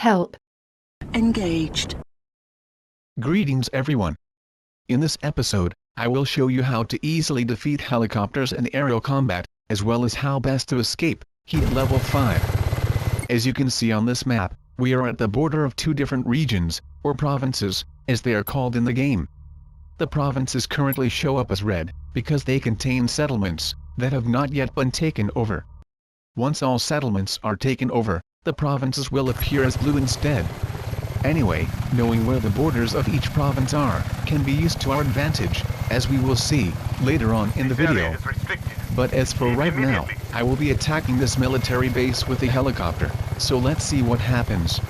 Help. Engaged. Greetings everyone. In this episode, I will show you how to easily defeat helicopters in aerial combat, as well as how best to escape heat level 5. As you can see on this map, we are at the border of two different regions, or provinces, as they are called in the game. The provinces currently show up as red, because they contain settlements that have not yet been taken over. Once all settlements are taken over, the provinces will appear as blue instead. Anyway, knowing where the borders of each province are can be used to our advantage, as we will see later on in the video. But as for right now, I will be attacking this military base with a helicopter, so let's see what happens.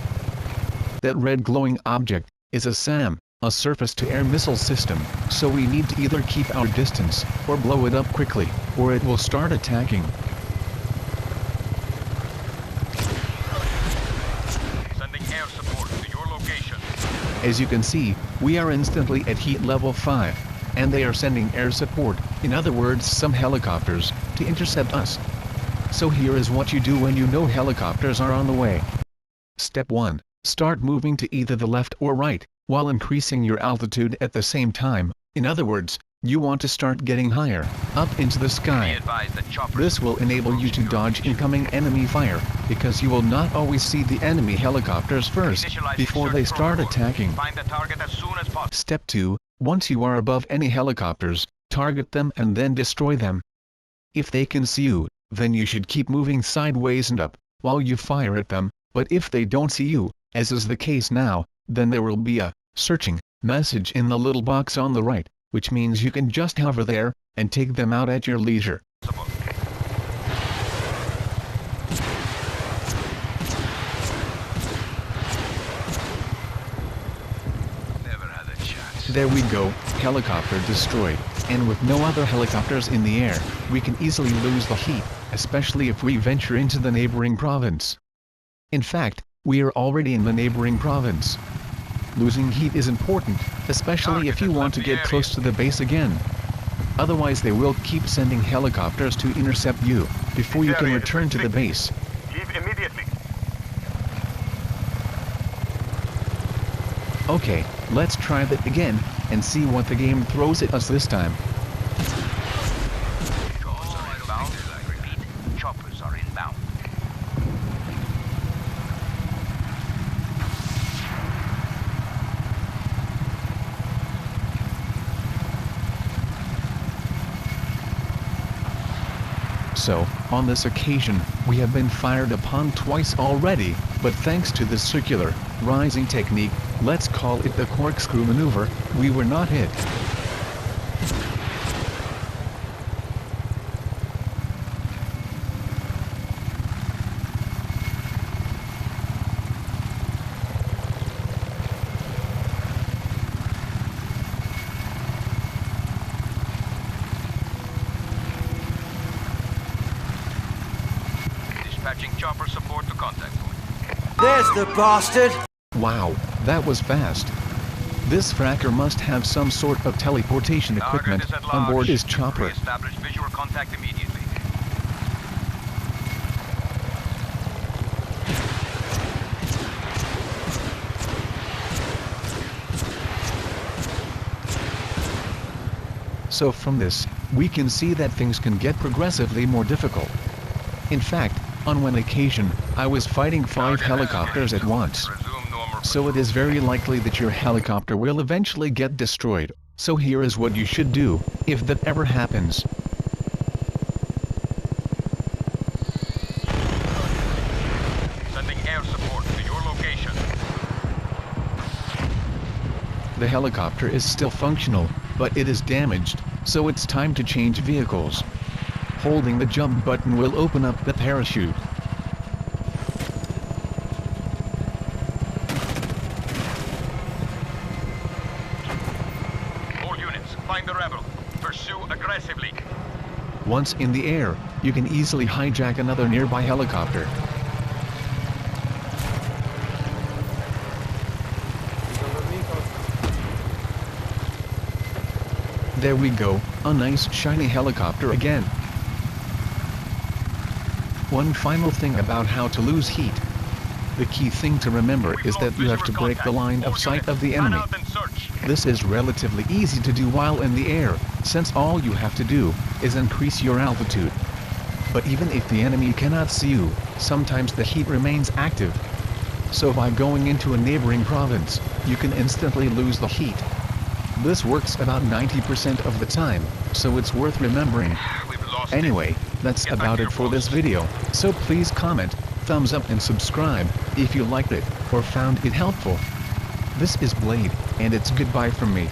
That red glowing object is a SAM, a surface-to-air missile system, so we need to either keep our distance, or blow it up quickly, or it will start attacking. As you can see, we are instantly at heat level 5, and they are sending air support, in other words some helicopters, to intercept us. So here is what you do when you know helicopters are on the way. Step 1. Start moving to either the left or right, while increasing your altitude at the same time. In other words, you want to start getting higher, up into the sky. This will enable you to dodge incoming enemy fire, because you will not always see the enemy helicopters first, before they start attacking. Step 2. Once you are above any helicopters, target them and then destroy them. If they can see you, then you should keep moving sideways and up, while you fire at them, but if they don't see you, as is the case now, then there will be a searching message in the little box on the right, which means you can just hover there, and take them out at your leisure. There we go, helicopter destroyed, and with no other helicopters in the air, we can easily lose the heat, especially if we venture into the neighboring province. In fact, we are already in the neighboring province. Losing heat is important, especially if you want to get close to the base again. Otherwise they will keep sending helicopters to intercept you, before you can return to the base. Okay, let's try that again, and see what the game throws at us this time. Choppers are inbound. So, on this occasion, we have been fired upon twice already, but thanks to the circular, rising technique, let's call it the corkscrew maneuver, we were not hit. Dispatching chopper support to contact point. There's the bastard! Wow, that was fast. This fracker must have some sort of teleportation equipment on board his chopper. Establish visual contact immediately. So from this, we can see that things can get progressively more difficult. In fact, on one occasion, I was fighting 5 helicopters at once. So it is very likely that your helicopter will eventually get destroyed, so here is what you should do, if that ever happens. Sending air support to your location. The helicopter is still functional, but it is damaged, so it's time to change vehicles. Holding the jump button will open up the parachute. All units, find the rebel. Pursue aggressively. Once in the air, you can easily hijack another nearby helicopter. There we go, a nice shiny helicopter again. One final thing about how to lose heat. The key thing to remember is that you have to break the line of sight of the enemy. This is relatively easy to do while in the air, since all you have to do is increase your altitude. But even if the enemy cannot see you, sometimes the heat remains active. So by going into a neighboring province, you can instantly lose the heat. This works about 90% of the time, so it's worth remembering. Anyway, that's about it for this video, so please comment, thumbs up and subscribe if you liked it or found it helpful. This is Blade, and it's goodbye from me.